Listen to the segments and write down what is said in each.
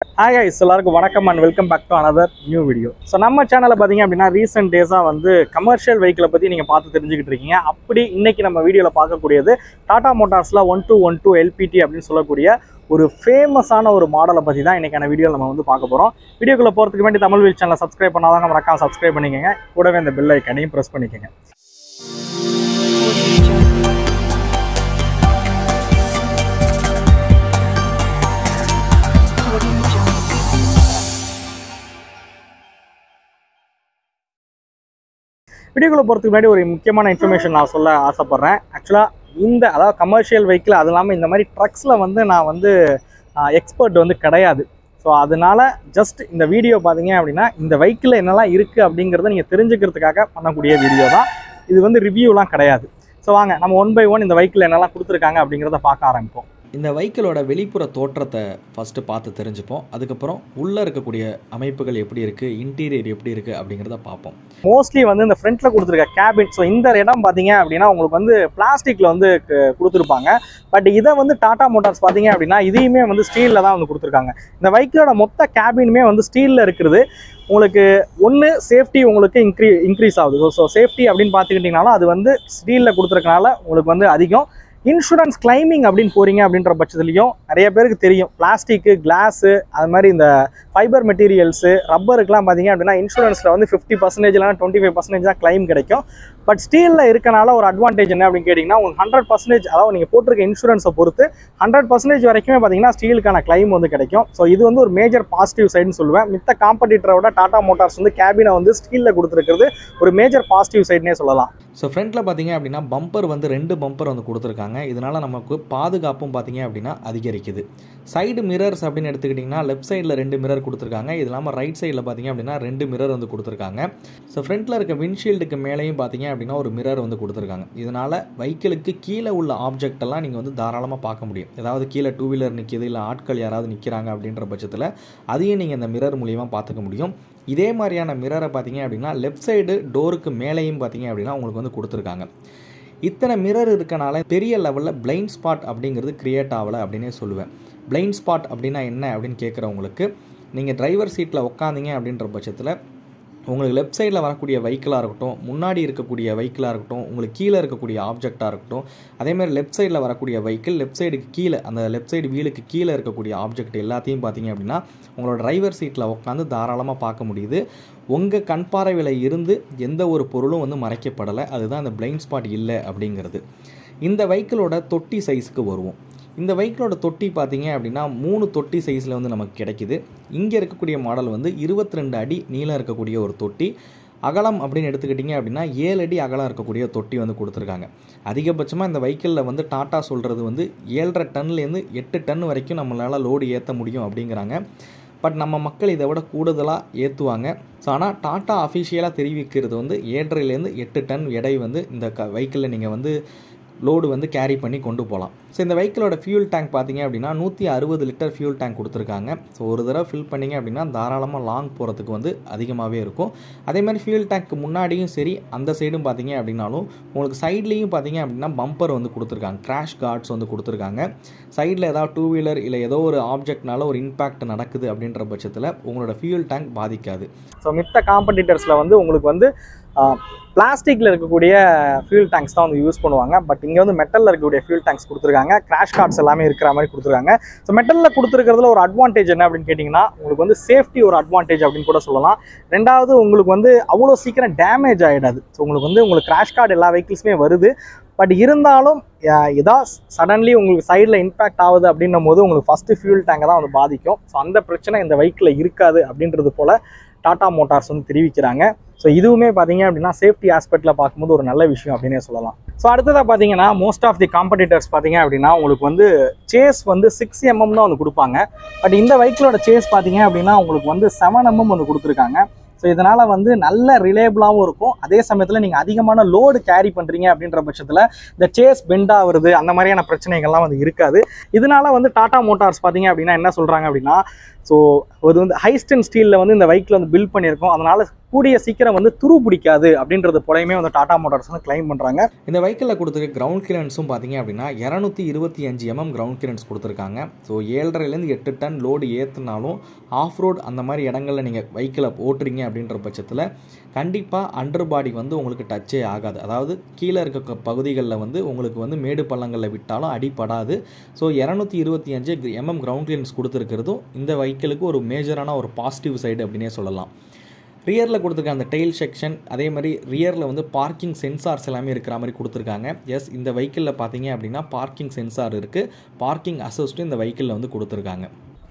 Hi guys, எல்லாருக்கும் வணக்கம் and welcome back to another new video. So நம்ம சேனல்ல பாத்தீங்க அப்படினா recent days-ஆ வந்து commercial vehicle பத்தி நீங்க பார்த்து தெரிஞ்சுக்கிட்டு இருக்கீங்க. அப்படி இன்னைக்கு நம்ம வீடியோல பார்க்க கூடியது Tata Motorsல 1212 LPT அப்படினு சொல்லக்கூடிய ஒரு ஃபேமஸான ஒரு மாடலை பத்தி தான் இன்னைக்கான வீடியோல நம்ம வந்து பார்க்க போறோம். வீடியோக்குள்ள போறதுக்கு முன்னாடி தமிழ் வீல் சேனலை subscribe பண்ணாதவங்க மறக்காம subscribe பண்ணிக்கங்க. கூடவே இந்த bell icon-ஐயும் press பண்ணிக்கங்க. வீடியோக்குள்ள போறதுக்கு முன்னாடி ஒரு முக்கியமான இன்ஃபர்மேஷன் நான் சொல்ல ஆசைப்படுறேன். ஆக்சுவலாக அதாவது கமர்ஷியல் வெஹிக்கிள் அது இல்லாமல் இந்த மாதிரி ட்ரக்ஸில் வந்து நான் வந்து எக்ஸ்பர்ட் வந்து கிடையாது. ஸோ அதனால ஜஸ்ட் இந்த வீடியோ பார்த்தீங்க அப்படின்னா இந்த வெஹிக்கிளில் என்னெல்லாம் இருக்குது அப்படிங்கிறத நீங்கள் தெரிஞ்சுக்கிறதுக்காக பண்ணக்கூடிய வீடியோ தான். இது வந்து ரிவ்யூலாம் கிடையாது. ஸோ வாங்க நம்ம ஒன் பை ஒன் இந்த வெஹிக்கிள் என்னெல்லாம் கொடுத்துருக்காங்க அப்படிங்கிறத பார்க்க ஆரம்பிப்போம். இந்த வெஹிக்கிளோட வெளிப்புற தோற்றத்தை ஃபஸ்ட்டு பார்த்து தெரிஞ்சுப்போம். அதுக்கப்புறம் உள்ளே இருக்கக்கூடிய அமைப்புகள் எப்படி இருக்குது, இன்டீரியர் எப்படி இருக்குது அப்படிங்கிறத பார்ப்போம். மோஸ்ட்லி வந்து இந்த ஃப்ரண்ட்டில் கொடுத்துருக்க கேபின், ஸோ இந்த இடம் பார்த்தீங்க அப்படின்னா உங்களுக்கு வந்து பிளாஸ்டிக்கில் வந்து கொடுத்துருப்பாங்க. பட் இதை வந்து டாடா மோட்டார்ஸ் பார்த்தீங்க அப்படின்னா இதையுமே வந்து ஸ்டீலில் தான் வந்து கொடுத்துருக்காங்க. இந்த வெஹிக்கிளோட மொத்த கேபினுமே வந்து ஸ்டீலில் இருக்கிறது. உங்களுக்கு ஒன்று சேஃப்டி உங்களுக்கு இன்க்ரீஸ் ஆகுது. ஸோ சேஃப்டி அப்படின்னு பார்த்துக்கிட்டிங்கனாலும் அது வந்து ஸ்டீலில் கொடுத்துருக்கனால உங்களுக்கு வந்து அதிகம். இன்சூரன்ஸ் கிளைமிங் அப்படின்னு போகிறீங்க அப்படின்ற பட்சத்துலையும் நிறைய பேருக்கு தெரியும் பிளாஸ்டிக்கு, கிளாஸு, அது மாதிரி இந்த ஃபைபர் மெட்டீரியல்ஸு, ரப்பருக்குலாம் பார்த்தீங்க அப்படின்னா இன்சூரன்ஸில் வந்து 50% இல்லைனா 25% தான் கிளைம் கிடைக்கும். பட் ஸ்டீலில் இருக்கனால ஒரு அட்வான்டேஜ் என்ன அப்படின்னு கேட்டிங்கன்னா உங்களுக்கு 100%, அதாவது நீங்கள் போட்டிருக்க இன்சூரன்ஸை பொறுத்து 100% வரைக்குமே பார்த்தீங்கன்னா ஸ்டீலுக்கான கிளைம் வந்து கிடைக்கும். ஸோ இது வந்து ஒரு மேஜர் பாசிட்டிவ் சைடுன்னு சொல்லுவேன். மித்த காம்படிட்டரோட டாடா மோட்டார்ஸ் வந்து கேபினை வந்து ஸ்டீலில் கொடுத்துருக்கிறது ஒரு மேஜர் பாசிட்டிவ் சைடுனே சொல்லலாம். ஸோ ஃப்ரண்ட்டில் பார்த்தீங்க அப்படின்னா பம்பர் வந்து 2 பம்பர் வந்து கொடுத்துருக்காங்க. இதனால் நமக்கு பாதுகாப்பும் பார்த்தீங்க அப்படின்னா அதிகரிக்குது. சைடு மிரர்ஸ் அப்படின்னு எடுத்துக்கிட்டிங்கன்னா லெஃப்ட் சைடில் 2 மிரர் கொடுத்துருக்காங்க. இது இல்லாமல் ரைட் சைடில் பார்த்தீங்க அப்படின்னா 2 மிரர் வந்து கொடுத்துருக்காங்க. ஸோ ஃப்ரண்ட்டில் இருக்க விண்ட்ஷீல்டுக்கு மேலேயும் பார்த்தீங்க அப்படின்னா ஒரு மிரர் வந்து கொடுத்துருக்காங்க. இதனால் வெஹிக்கிளுக்கு கீழே உள்ள ஆப்ஜெக்ட் எல்லாம் நீங்கள் வந்து தாராளமாக பார்க்க முடியும். ஏதாவது கீழே 2 வீலர் நிற்கிது, இல்லை ஆட்கள் யாராவது நிற்கிறாங்க அப்படின்ற பட்சத்தில் அதையும் நீங்கள் இந்த மிரர் மூலியமாக பார்த்துக்க முடியும். இதே மாதிரியான மிரரை பார்த்தீங்க அப்படின்னா லெஃப்ட் சைடு டோருக்கு மேலேயும் பார்த்தீங்க அப்படின்னா உங்களுக்கு வந்து கொடுத்துருக்காங்க. இத்தனை மிரர் இருக்கனால பெரிய லெவலில் பிளைண்ட் ஸ்பாட் அப்படிங்கிறது கிரியேட் ஆகலை அப்படின்னே சொல்லுவேன். பிளைண்ட் ஸ்பாட் அப்படின்னா என்ன அப்படின்னு கேட்குறவங்களுக்கு, நீங்கள் டிரைவர் சீட்டில் உட்காந்தீங்க அப்படின்ற பட்சத்தில் உங்களுக்கு லெஃப்ட் சைடில் வரக்கூடிய வெஹிக்கிளாக இருக்கட்டும், முன்னாடி இருக்கக்கூடிய வெஹிக்கிளாக இருக்கட்டும், உங்களுக்கு கீழே இருக்கக்கூடிய ஆப்ஜெக்டாக இருக்கட்டும், அதேமாதிரி லெஃப்ட் சைடில் வரக்கூடிய வெஹிக்கிள் லெஃப்ட் சைடுக்கு கீழே, அந்த லெஃப்ட் சைடு வீலுக்கு கீழே இருக்கக்கூடிய ஆப்ஜெக்ட் எல்லாத்தையும் பார்த்தீங்க அப்படின்னா உங்களோட டிரைவர் சீட்டில் உட்காந்து தாராளமாக பார்க்க முடியுது. உங்கள் கண்பார்வையில் இருந்து எந்த ஒரு பொருளும் வந்து மறைக்கப்படலை. அதுதான் அந்த பிளைண்ட் ஸ்பாட் இல்லை அப்படிங்கிறது. இந்த வெஹிக்கிளோட தொட்டி சைஸுக்கு வருவோம். இந்த வெஹிக்கிளோட தொட்டி பார்த்தீங்க அப்படின்னா 3 தொட்டி சைஸில் வந்து நமக்கு கிடைக்குது. இங்கே இருக்கக்கூடிய மாடல் வந்து 22 அடி நீளம் இருக்கக்கூடிய ஒரு தொட்டி. அகலம் அப்படின்னு எடுத்துக்கிட்டிங்க அப்படின்னா 7 அடி அகலம் இருக்கக்கூடிய தொட்டி வந்து கொடுத்துருக்காங்க. அதிகபட்சமாக இந்த வெஹிக்கிளில் வந்து டாட்டா சொல்கிறது வந்து 7.5 டன்லேருந்து 8 டன் வரைக்கும் நம்மளால் லோடு ஏற்ற முடியும் அப்படிங்கிறாங்க. பட் நம்ம மக்கள் இதை விட கூடுதலாக ஏற்றுவாங்க. ஸோ ஆனால் டாட்டா அஃபிஷியலாக தெரிவிக்கிறது வந்து 7.5லேருந்து 8 டன் எடை வந்து இந்த வெஹிக்கிளில் நீங்கள் வந்து லோடு வந்து கேரி பண்ணி கொண்டு போகலாம். ஸோ இந்த வெஹிக்கிளோட ஃபியூல் டேங்க் பார்த்தீங்க அப்படின்னா 160 லிட்டர் ஃபியூல் டேங்க் கொடுத்துருக்காங்க. ஸோ ஒரு தடவை ஃபில் பண்ணிங்க அப்படின்னா தாராளமாக லாங் போகிறதுக்கு வந்து அதிகமாகவே இருக்கும். அதேமாதிரி ஃபியூல் டேங்க் முன்னாடியும் சரி, அந்த சைடும் பார்த்தீங்க அப்படின்னாலும் உங்களுக்கு சைட்லேயும் பார்த்தீங்க அப்படின்னா பம்பர் வந்து கொடுத்துருக்காங்க. கிராஷ் கார்ட்ஸ் வந்து கொடுத்துருக்காங்க. சைடில் ஏதாவது 2 வீலர் இல்லை ஏதோ ஒரு ஆப்ஜெக்ட்னால ஒரு இம்பேக்ட் நடக்குது அப்படின்ற பட்சத்தில் உங்களோட ஃபியூல் டேங்க் பாதிக்காது. ஸோ மித்த காம்படிட்டர்ஸில் வந்து உங்களுக்கு வந்து பிளாஸ்டிக்கில் இருக்கக்கூடிய ஃபியூல் டேங்க்ஸ் தான் வந்து யூஸ் பண்ணுவாங்க. பட் இங்கே வந்து மெட்டலில் இருக்கக்கூடிய ஃபியூல் டேங்க்ஸ் கொடுத்துருக்காங்க. கிராஷ் கார்ட்ஸ் எல்லாமே இருக்கிற மாதிரி கொடுத்துருக்காங்க. ஸோ மெட்டலில் கொடுத்துருக்கிறதுல ஒரு அட்வான்டேஜ் என்ன அப்படின்னு கேட்டிங்கன்னா உங்களுக்கு வந்து சேஃப்டி ஒரு அட்வான்டேஜ் அப்படின்னு கூட சொல்லலாம். ரெண்டாவது உங்களுக்கு வந்து அவ்வளோ சீக்கிரம் டேமேஜ் ஆகிடாது. ஸோ உங்களுக்கு கிராஷ் கார்டு எல்லா வெஹிக்கிள்ஸுமே வருது. பட் இருந்தாலும் ஏதாவது சடன்லி உங்களுக்கு சைடில் இம்பேக்ட் ஆகுது அப்படின்னும் போது உங்களுக்கு ஃபஸ்ட்டு ஃபியூல் டேங்கை தான் வந்து பாதிக்கும். ஸோ அந்த பிரச்சனை இந்த வெஹிக்கிளில் இருக்காது அப்படின்றது போல் டாடா மோட்டார்ஸ் வந்து தெரிவிக்கிறாங்க. ஸோ இதுவுமே பார்த்தீங்க அப்படின்னா சேஃப்டி ஆஸ்பெக்டில் பார்க்கும்போது ஒரு நல்ல விஷயம் அப்படின்னே சொல்லலாம். ஸோ அடுத்ததாக பார்த்தீங்கன்னா மோஸ்ட் ஆஃப் தி காம்படிட்டர்ஸ் பார்த்தீங்க அப்படின்னா உங்களுக்கு வந்து சேஸ் வந்து 6 mm தான் வந்து கொடுப்பாங்க. பட் இந்த வெஹிக்கிளோட சேஸ் பார்த்தீங்க அப்படின்னா உங்களுக்கு வந்து 7 mm வந்து கொடுத்துருக்காங்க. ஸோ இதனால் வந்து நல்ல ரிலேபிளாகவும் இருக்கும். அதே சமயத்தில் நீங்கள் அதிகமான லோடு கேரி பண்ணுறீங்க அப்படின்ற பட்சத்தில் இந்த சேஸ் பெண்ட் ஆகுறது அந்த மாதிரியான பிரச்சனைகள்லாம் வந்து இருக்காது. இதனால வந்து டாடா மோட்டார்ஸ் பார்த்தீங்க அப்படின்னா என்ன சொல்கிறாங்க அப்படின்னா, ஸோ இது வந்து ஹைஸ்டன் ஸ்டீலில் வந்து இந்த வெஹிக்கிள் வந்து பில்ட் பண்ணியிருக்கோம். அதனால் கூடிய சீக்கிரம் வந்து துரு பிடிக்காது அப்படின்றது போலயுமே வந்து டாடா மோட்டார்ஸ் வந்து கிளைம் பண்ணுறாங்க. இந்த வெஹிக்கிளில் கொடுத்துருக்க கிரவுண்ட் கிளியரன்ஸும் பார்த்தீங்க அப்படின்னா 225 mm கிரவுண்ட் கிளியரன்ஸ் கொடுத்துருக்காங்க. ஸோ 7.5 8 டன் லோடு ஏற்றுனாலும் ஆஃப் ரோட் அந்த மாதிரி இடங்களில் நீங்கள் வெஹிக்கிளை ஓட்டுறீங்க அப்படின்ற பட்சத்தில் கண்டிப்பாக அண்டர் பாடி வந்து உங்களுக்கு டச்சே ஆகாது. அதாவது கீழே இருக்க பகுதிகளில் வந்து உங்களுக்கு வந்து மேடு பள்ளங்களில் விட்டாலும் அடிப்படாது. ஸோ 225 mm கிரவுண்ட் கிளியரன்ஸ் கொடுத்துருக்கிறதும் இந்த வெஹிக்கிளுக்கு ஒரு மேஜரான ஒரு பாசிட்டிவ் சைடு அப்படின்னே சொல்லலாம். ரியரில் கொடுத்துருக்க அந்த டெயில் செக்ஷன், அதே மாதிரி ரியரில் வந்து பார்க்கிங் சென்சார்ஸ் எல்லாமே இருக்கிற மாதிரி கொடுத்துருக்காங்க. எஸ், இந்த வெஹிக்கிளில் பார்த்தீங்க அப்படின்னா பார்க்கிங் சென்சார் இருக்குது, பார்க்கிங் அசிஸ்ட்டும் இந்த வெஹிக்கிளில் வந்து கொடுத்துருக்காங்க.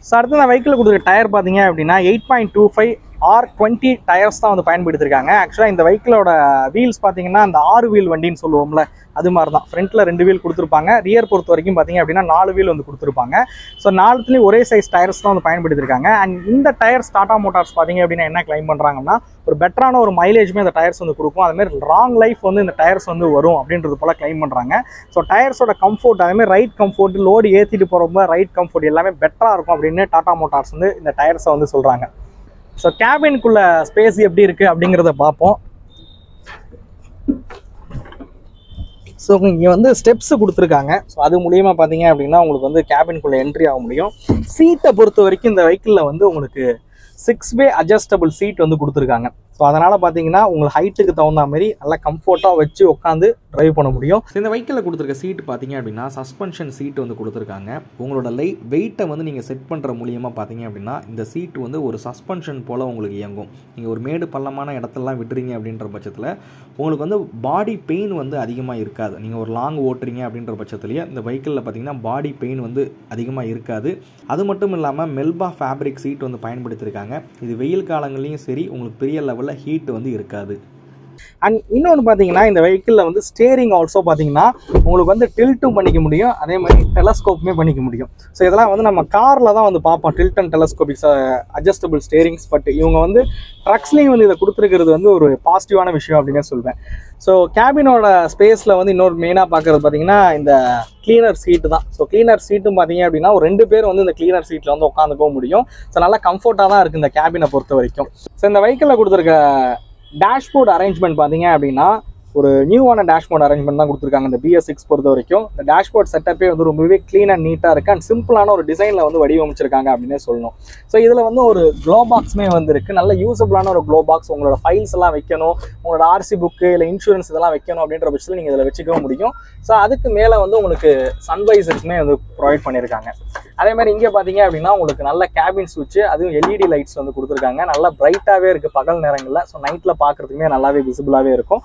ஸோ அடுத்து இந்த வெஹிக்கிளில் கொடுத்துருக்க டயர் பார்த்தீங்க அப்படின்னா 8.25 R20 டயர்ஸ் தான் வந்து பயன்படுத்தியிருக்காங்க. ஆக்சுவலாக இந்த வெஹிக்கிளோட வீல்ஸ் பார்த்தீங்கன்னா அந்த 6 வீல் வண்டின்னு சொல்லுவோம்ல, அது மாதிரி தான். ஃப்ரண்ட்டில் 2 வீல் கொடுத்துருப்பாங்க. ரியர் பொறுத்த வரைக்கும் பார்த்தீங்க அப்படின்னா 4 வீல் வந்து கொடுத்துருப்பாங்க. ஸோ 4த்துலேயும் ஒரே சைஸ் டயர்ஸ் தான் வந்து பயன்படுத்தியிருக்காங்க. அண்ட் இந்த டயர்ஸ் டாடா மோட்டார்ஸ் பார்த்தீங்க அப்படின்னா என்ன கிளைம் பண்ணுறாங்கன்னா ஒரு பெட்டரான ஒரு மைலேஜுமே அந்த டயர்ஸ் வந்து கொடுக்கும். அதுமாதிரி லாங் லைஃப் வந்து இந்த டயர்ஸ் வந்து வரும் அப்படின்றது போல் கிளைம் பண்ணுறாங்க. ஸோ டயர்ஸோட கம்ஃபோர்ட், அதேமாதிரி ரைட் கம்ஃபோர்ட், லோடு ஏற்றிட்டு போகிறப்ப ரைட் கம்ஃபோர்ட் எல்லாமே பெட்டராக இருக்கும் அப்படின்னு டாடா மோட்டார்ஸ் வந்து இந்த டயர்ஸை வந்து சொல்கிறாங்க. ஸோ கேபினுக்குள்ள ஸ்பேஸ் எப்படி இருக்குது அப்படிங்கிறத பார்ப்போம். ஸோ இங்கே வந்து ஸ்டெப்ஸ் கொடுத்துருக்காங்க. ஸோ அது மூலியமாக பார்த்தீங்க அப்படின்னா உங்களுக்கு வந்து கேபினுக்குள்ளே என்ட்ரி ஆக முடியும். சீட்டை பொறுத்த வரைக்கும் இந்த வெஹிக்கிளில் வந்து உங்களுக்கு 6-வே அட்ஜஸ்டபிள் சீட் வந்து கொடுத்துருக்காங்க. ஸோ அதனால் பார்த்தீங்கன்னா உங்களுக்கு ஹைட்டுக்கு தகுந்த மாதிரி நல்லா கம்ஃபர்ட்டாக வச்சு உட்காந்து ட்ரைவ் பண்ண முடியும். இந்த வெஹிக்கிளில் கொடுத்துருக்க சீட் பார்த்தீங்க அப்படின்னா சஸ்பென்ஷன் சீட் வந்து கொடுத்துருக்காங்க. உங்களோட வெயிட்டை வந்து நீங்கள் செட் பண்ணுற மூலியமாக பார்த்தீங்க அப்படின்னா இந்த சீட் வந்து ஒரு சஸ்பென்ஷன் போல் உங்களுக்கு இயங்கும். நீங்கள் ஒரு மேடு பள்ளமான இடத்துலலாம் விட்டுறீங்க அப்படின்ற பட்சத்தில் உங்களுக்கு வந்து பாடி பெயின் வந்து அதிகமாக இருக்காது. நீங்கள் ஒரு லாங் ஓட்டுறீங்க அப்படின்ற பட்சத்துலேயே இந்த வெஹிக்கிளில் பார்த்தீங்கன்னா பாடி பெயின் வந்து அதிகமாக இருக்காது. அது மட்டும் இல்லாமல் மெல்பா ஃபேப்ரிக் சீட் வந்து பயன்படுத்தியிருக்காங்க. இது வெயில் காலங்கள்லையும் சரி உங்களுக்கு பெரிய லெவலில் ஹீட் வந்து இருக்காது. அண்ட் இன்னொன்று பார்த்தீங்கன்னா இந்த வெஹிக்கிளில் வந்து ஸ்டேரிங் ஆல்சோ பார்த்தீங்கன்னா உங்களுக்கு வந்து டில்ட்டும் பண்ணிக்க முடியும், அதே மாதிரி டெலஸ்கோப்புமே பண்ணிக்க முடியும். ஸோ இதெல்லாம் வந்து நம்ம காரில் தான் வந்து பார்ப்போம், tilt and telescopics adjustable steerings. But இவங்க வந்து ட்ரக்ஸ்லேயும் வந்து இதை கொடுத்துருக்கிறது வந்து ஒரு பாசிட்டிவான விஷயம் அப்படின்னே சொல்வேன். ஸோ கேபினோட ஸ்பேஸில் வந்து இன்னொரு மெயினாக பார்க்குறது பார்த்தீங்கன்னா இந்த கிளீனர் சீட்டு தான். ஸோ கிளீனர் சீட்டும் பார்த்தீங்க அப்படின்னா ஒரு 2 பேர் வந்து இந்த கிளீனர் சீட்டில் வந்து உட்காந்துக்கவும் முடியும். ஸோ நல்லா கம்ஃபர்ட்டாக தான் இருக்குது இந்த கேபினை பொறுத்த வரைக்கும். ஸோ இந்த வெஹிக்கிளில் கொடுத்துருக்க டேஷ்போர்ட் அரேஞ்ச்மெண்ட் பார்த்தீங்க அப்படின்னா ஒரு நியூவான டேஷ்போர்ட் அரேஞ்ச்மெண்ட் தான் கொடுத்துருக்காங்க இந்த BS6 பொறுத்த வரைக்கும். இந்த டேஷ்போர்ட் செட்டப்பே வந்து ரொம்பவே க்ளீன் அண்ட் நீட்டாக இருக்குது அண்ட் சிம்பிளான ஒரு டிசைனில் வந்து வடிவமைச்சிருக்காங்க அப்படின்னே சொல்லணும். ஸோ இதில் வந்து ஒரு க்ளோ பாக்ஸுமே வந்து இருக்குது, நல்ல யூஸபிளான ஒரு க்ளோ பாக்ஸ். உங்களோட ஃபைல்ஸ் எல்லாம் வைக்கணும், உங்களோட RC புக்கு இல்லை இன்சூரன்ஸ் இதெல்லாம் வைக்கணும் அப்படின்ற பட்சத்தில் நீங்கள் இதில் வச்சுக்கவும் முடியும். ஸோ அதுக்கு மேலே வந்து உங்களுக்கு சன்வைசர்ஸுமே வந்து ப்ரொவைட் பண்ணியிருக்காங்க. அதே மாதிரி இங்கே பார்த்தீங்க அப்படின்னா உங்களுக்கு நல்ல கேபின் சுவிட்ச், அதுவும் LED லைட்ஸ் வந்து கொடுத்துருக்காங்க. நல்லா பிரைட்டாகவே இருக்குது பகல் நேரங்களில். ஸோ நைட்டில் பார்க்குறதுக்குமே நல்லாவே விசிபிளாகவே இருக்கும்.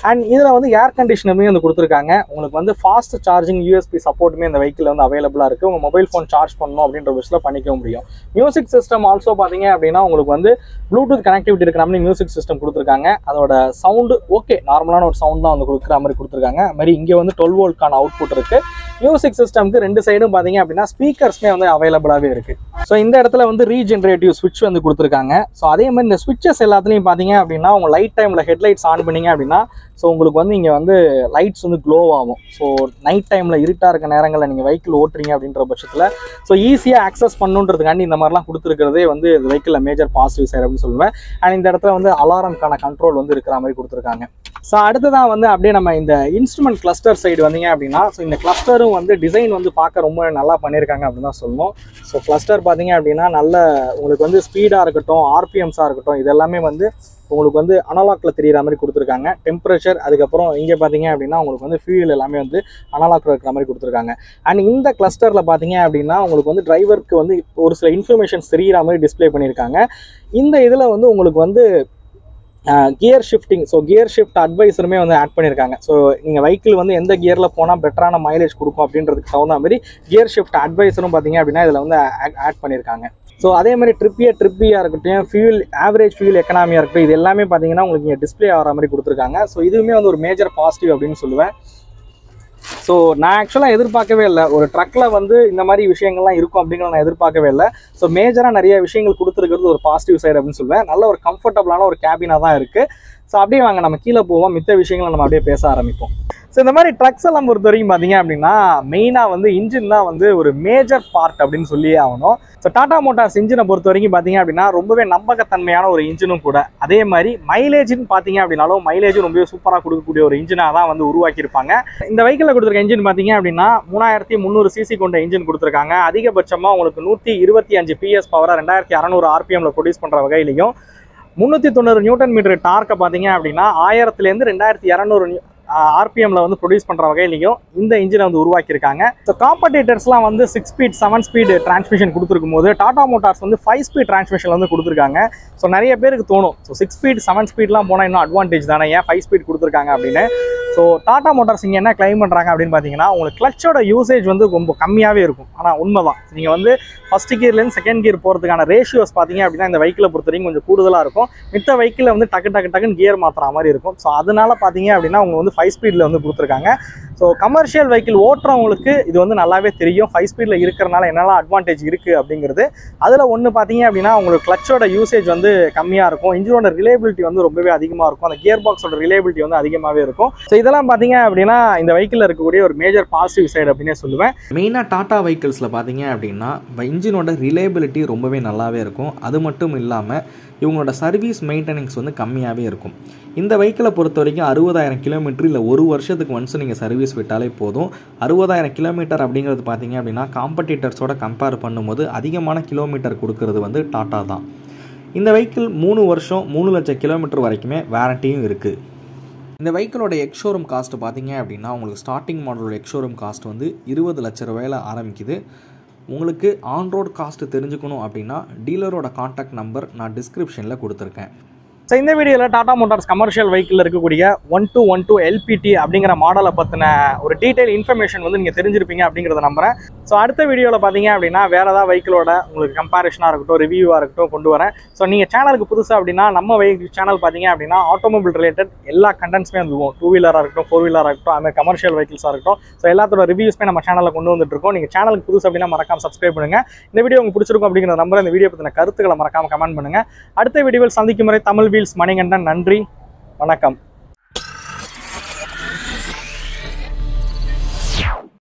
அண்ட் இதில் வந்து ஏர் கண்டிஷனருமே வந்து கொடுத்துருக்காங்க. உங்களுக்கு வந்து ஃபாஸ்ட் சார்ஜிங் USB சப்போர்ட்டுமே இந்த வெஹிக்கிள் வந்து அவைலபிளாக இருக்குது. உங்கள் மொபைல் ஃபோன் சார்ஜ் பண்ணணும் அப்படின்ற விஷயத்தில் பண்ணிக்க முடியும். மியூசிக் சிஸ்டம் ஆல்சோ பார்த்தீங்க அப்படின்னா உங்களுக்கு வந்து ப்ளூடூத் கனெக்டிவிட்டி இருக்கிற மாதிரி மியூசிக் சிஸ்டம் கொடுத்துருக்காங்க. அதோட சவுண்டு ஓகே, நார்மலான ஒரு சவுண்ட் தான் வந்து கொடுக்குற மாதிரி கொடுத்துருக்காங்க. அது மாதிரி இங்கே வந்து 12 வோல்ட்கான அவுட்புட் இருக்குது. மியூசிக் சிஸ்டம்க்கு 2 சைடும் பார்த்தீங்க அப்படின்னா ஸ்பீக்கர்ஸ்மே வந்து அவைலபிளாகவே இருக்குது. ஸோ இந்த இடத்துல வந்து ரீஜென்ரேட்டிவ் ஸ்விட்ச் வந்து கொடுத்துருக்காங்க. ஸோ அதே மாதிரி இந்த ஸ்விட்சஸ் எல்லாத்துலேயும் பார்த்தீங்க அப்படின்னா உங்கள் லைட் டைமில் ஹெட்லைட்ஸ் ஆன் பண்ணிங்க அப்படின்னா ஸோ உங்களுக்கு வந்து இங்கே வந்து லைட்ஸ் வந்து க்ளோ ஆகும். ஸோ நைட் டைமில் இருட்டாக இருக்க நேரங்களில் நீங்கள் வெஹிக்கிள் ஓட்டுறீங்க அப்படின்ற பட்சத்தில் ஸோ ஈஸியாக ஆக்சஸ் பண்ணுன்றதுக்காண்டி இந்த மாதிரிலாம் கொடுத்துருக்கிறதே வந்து இந்த வெஹிக்கிளில் மேஜர் பாசிட்டிவ் சைடு அப்படின்னு சொல்லுவேன். அண்ட் இந்த இடத்துல வந்து அலாரம்க்கான கண்ட்ரோல் வந்து இருக்கிற மாதிரி கொடுத்துருக்காங்க. ஸோ அடுத்ததான் வந்து அப்படியே நம்ம இந்த இன்ஸ்ட்ருமெண்ட் கிளஸ்டர் சைடு வந்தீங்க அப்படின்னா ஸோ இந்த கிளஸ்டரும் வந்து டிசைன் வந்து பார்க்க ரொம்ப நல்லா பண்ணியிருக்காங்க அப்படின்னு தான் சொல்லணும். ஸோ கிளஸ்டர் பார்த்தீங்க அப்படின்னா நல்ல உங்களுக்கு வந்து ஸ்பீடாக இருக்கட்டும், RPMஸாக இருக்கட்டும், இது எல்லாமே வந்து உங்களுக்கு வந்து அனலாக்ல தெரிகிற மாதிரி கொடுத்துருக்காங்க. டெம்பரேச்சர், அதுக்கப்புறம் இங்கே பார்த்தீங்க அப்படின்னா உங்களுக்கு வந்து ஃபியூல் எல்லாமே வந்து அனலாக்ல இருக்கிற மாதிரி கொடுத்துருக்காங்க. அண்ட் இந்த கிளஸ்டரில் பார்த்தீங்க அப்படின்னா உங்களுக்கு வந்து டிரைவருக்கு வந்து ஒரு சில இன்ஃபர்மேஷன்ஸ் தெரிகிற மாதிரி டிஸ்பிளே பண்ணியிருக்காங்க. இந்த இதில் வந்து உங்களுக்கு வந்து gear shifting, so gear shift அட்வைசருமே வந்து ஆட் பண்ணியிருக்காங்க. ஸோ நீங்கள் வெஹிக்கிள் வந்து எந்த கியரில் போனால் பெட்டரான மைலேஜ் கொடுக்கும் அப்படின்றதுக்கு தகுந்த மாதிரி கியர் ஷிஃப்ட் அட்வைசரும் பார்த்தீங்க அப்படின்னா இதில் வந்து ஆட் பண்ணியிருக்காங்க. ஸோ அதே மாதிரி ட்ரிப்பியாக இருக்கட்டும், ஃபியூல் ஆவரேஜ் ஃபியூல் எக்கனாமியாக இருக்கட்டும், இது எல்லாமே பார்த்தீங்கன்னா உங்களுக்கு இங்கே டிஸ்பிளே ஆகிற மாதிரி கொடுத்துருக்காங்க. ஸோ இதுவுமே வந்து ஒரு மேஜர் பாசிட்டிவ் அப்படின்னு சொல்லுவேன். ஸோ நான் ஆக்சுவலாக எதிர்பார்க்கவே இல்லை, ஒரு ட்ரக்கில் வந்து இந்த மாதிரி விஷயங்கள்லாம் இருக்கும் அப்படிங்கிற நான் எதிர்பார்க்கவே இல்லை. ஸோ மேஜராக நிறைய விஷயங்கள் கொடுத்துருக்கிறது ஒரு பாசிட்டிவ் சைடு அப்படின்னு சொல்லுவேன். நல்ல ஒரு கம்ஃபர்டபுளான ஒரு கேபினாக தான் இருக்குது. ஸோ அப்படியே வாங்க நம்ம கீழே போவோம், மித்த விஷயங்களை நம்ம அப்படியே பேச ஆரம்பிப்போம். ஸோ இந்த மாதிரி ட்ரக்ஸ் எல்லாம் பொறுத்த வரைக்கும் பார்த்தீங்க அப்படின்னா மெயினாக வந்து இன்ஜின் தான் வந்து ஒரு மேஜர் பார்ட் அப்படின்னு சொல்லியே ஆகணும். ஸோ டாடா மோட்டார்ஸ் இன்ஜினை பொறுத்த வரைக்கும் பார்த்தீங்க அப்படின்னா ரொம்பவே நம்பகத்தன்மையான ஒரு இன்ஜினும் கூட. அதே மாதிரி மைலேஜ்னு பார்த்தீங்க அப்படின்னாலும் மைலேஜும் ரொம்பவே சூப்பராக கொடுக்கக்கூடிய ஒரு இன்ஜினாக தான் வந்து உருவாக்கியிருப்பாங்க. இந்த வெஹிக்கிளில் கொடுத்துருக்க இன்ஜின் பார்த்தீங்க அப்படின்னா 3300 சிசி கொண்ட இன்ஜின் கொடுத்துருக்காங்க. அதிகபட்சமாக உங்களுக்கு 125 PS பவரை 2600 RPMல ப்ரொடியூஸ் பண்ணுற வகையிலையும் 390 நியூட்டன் மீட்டர் டார்க்கை பார்த்தீங்க அப்படின்னா 1000லேருந்து 2200 RPMல வந்து ப்ரொடியூஸ் பண்ணுற வகையிலையும் இந்த இன்ஜினை வந்து உருவாக்கியிருக்காங்க. ஸோ காம்படிட்டர்ஸ்லாம் வந்து 6 ஸ்பீட் 7 ஸ்பீட் டிரான்ஸ்மிஷன் கொடுத்துருக்கும் போது டாடா மோட்டார்ஸ் வந்து 5 ஸ்பீட் டிரான்ஸ்மிஷன் வந்து கொடுத்துருக்காங்க. ஸோ நிறைய பேருக்கு தோணும், ஸோ 6 ஸ்பீட் 7 ஸ்பீட்லாம் போனால் இன்னும் அட்வான்டேஜ் தானே, ஏன் 5 ஸ்பீட் கொடுத்துருக்காங்க அப்படின்னு. ஸோ டாடா மோட்டார்ஸ் இங்கே என்ன கிளைம் பண்ணுறாங்க அப்படின்னு பார்த்தீங்கன்னா உங்களுக்கு கிளச்சோட யூசேஜ் வந்து ரொம்ப கம்மியாகவே இருக்கும். ஆனால் உண்மைதான், நீங்கள் வந்து ஃபஸ்ட் கியர்லேருந்து செகண்ட் கியர் போகிறதுக்கான ரேஷியோஸ் பார்த்தீங்க அப்படின்னா இந்த வெஹிக்கிளை பொறுத்த வரைக்கும் கொஞ்சம் கூடுதலாக இருக்கும். மித்த வெஹிக்கிளில் வந்து டக்குன்னு கியர் மாற்றுற மாதிரி இருக்கும். ஸோ அதனால பார்த்தீங்க அப்படின்னா அவங்க வந்து 5 ஸ்பீடில் வந்து கொடுத்துருக்காங்க. ஸோ கமர்ஷியல் வெஹிக்கிள் ஓட்டுறவங்களுக்கு இது வந்து நல்லாவே தெரியும் 5 ஸ்பீடில் இருக்கிறனால என்னெல்லாம் அட்வான்டேஜ் இருக்குது அப்படிங்கிறது. அதில் ஒன்று பார்த்தீங்க அப்படின்னா உங்களுக்கு கிளச்சோட யூசேஜ் வந்து கம்மியாக இருக்கும், இன்ஜினோட ரிலேபிலிட்டி வந்து ரொம்பவே அதிகமாக இருக்கும், அந்த கியர் பாக்ஸோட ரிலேபிலிட்டி வந்து அதிகமாகவே இருக்கும். ஸோ இதெல்லாம் பார்த்தீங்க அப்படின்னா இந்த வெஹிக்கிளில் இருக்கக்கூடிய ஒரு மேஜர் பாசிட்டிவ் சைடு அப்படின்னே சொல்லுவேன். மெயினாக டாடா வெஹிக்கிள்ஸில் பார்த்தீங்க அப்படின்னா இன்ஜினோட ரிலேபிலிட்டி ரொம்பவே நல்லாவே இருக்கும். அது மட்டும் இல்லாமல் இவங்களோட சர்வீஸ் மெயின்டெனன்ஸ் வந்து கம்மியாகவே இருக்கும். இந்த வெஹிக்கிளை பொறுத்த வரைக்கும் 60000 கிலோமீட்டர் இல்லை ஒரு வருஷத்துக்கு ஒன்ஸ் நீங்கள் சர்வீஸ் விட்டாலே போதும். 60000 கிலோமீட்டர் அப்படிங்கிறது பார்த்தீங்க அப்படின்னா காம்படிட்டர்ஸோட கம்பேர் பண்ணும்போது அதிகமான கிலோமீட்டர் கொடுக்கறது வந்து டாடா தான். இந்த வெஹிக்கிள் 3 வருஷம் 3 லட்சம் கிலோமீட்டர் வரைக்குமே வாரண்டியும் இருக்குது. இந்த வெஹிக்கிளோட எக்ஷோரூம் காஸ்ட் பார்த்தீங்க அப்படின்னா உங்களுக்கு ஸ்டார்டிங் மாடலோட எக்ஷோரூம் காஸ்ட் வந்து 20 லட்ச ரூபாயில் ஆரம்பிக்குது. உங்களுக்கு ஆன் ரோட் காஸ்ட் தெரிஞ்சுக்கணும் அப்படின்னா டீலரோட கான்டாக்ட் நம்பர் நான் டிஸ்கிரிப்ஷனில் கொடுத்துருக்கேன். ஸோ இந்த வீடியோவில் டாடா மோட்டார்ஸ் கமர்ஷியல் வெஹிக்கிளில் இருக்கக்கூடிய 1212 LPT அப்படிங்கிற மாடலை பற்றின ஒரு டீட்டெயில் இன்ஃபர்மேஷன் வந்து நீங்கள் தெரிஞ்சிருப்பீங்க அப்படிங்கிறத நம்புறேன். ஸோ அடுத்த வீடியோவில் பார்த்தீங்க அப்படின்னா வேறு ஏதாவது வெஹிக்கிளோட உங்களுக்கு கம்பேரிஷனாக இருக்கட்டும் ரிவ்யூவாக இருக்கட்டும் கொண்டு வரேன். ஸோ நீங்கள் சேனலுக்கு புதுசாக அப்படின்னா நம்ம வெஹிக்கிள் சேனல் பார்த்தீங்க அப்படின்னா ஆட்டோமொபைல் ரிலேட்டட் எல்லா கண்டென்ட்ஸுமே வந்துருவோம். 2 வீலராக இருக்கட்டும் 4 வீலராக இருக்கட்டும் அதுமாதிரி கமர்ஷியல் வெஹிக்கிள்ஸாக இருக்கட்டும். ஸோ எல்லாத்தோட ரிவ்யூஸ்மே நம்ம சேனலில் கொண்டு வந்துட்டு இருக்கோம். நீங்கள் சேனலுக்கு புதுசு அப்படின்னா மறக்காம சப்ஸ்கிரைப் பண்ணுங்கள். இந்த வீடியோ உங்களுக்கு பிடிச்சிருக்கும் அப்படிங்கிற நம்பர் இந்த வீடியோ பற்றின கருத்துக்களை மறக்காம கமெண்ட் பண்ணுங்கள். அடுத்த வீடியோவில் சந்திக்கும் முறை தமிழ் வீல்ஸ் மணிகண்டன். நன்றி, வணக்கம்.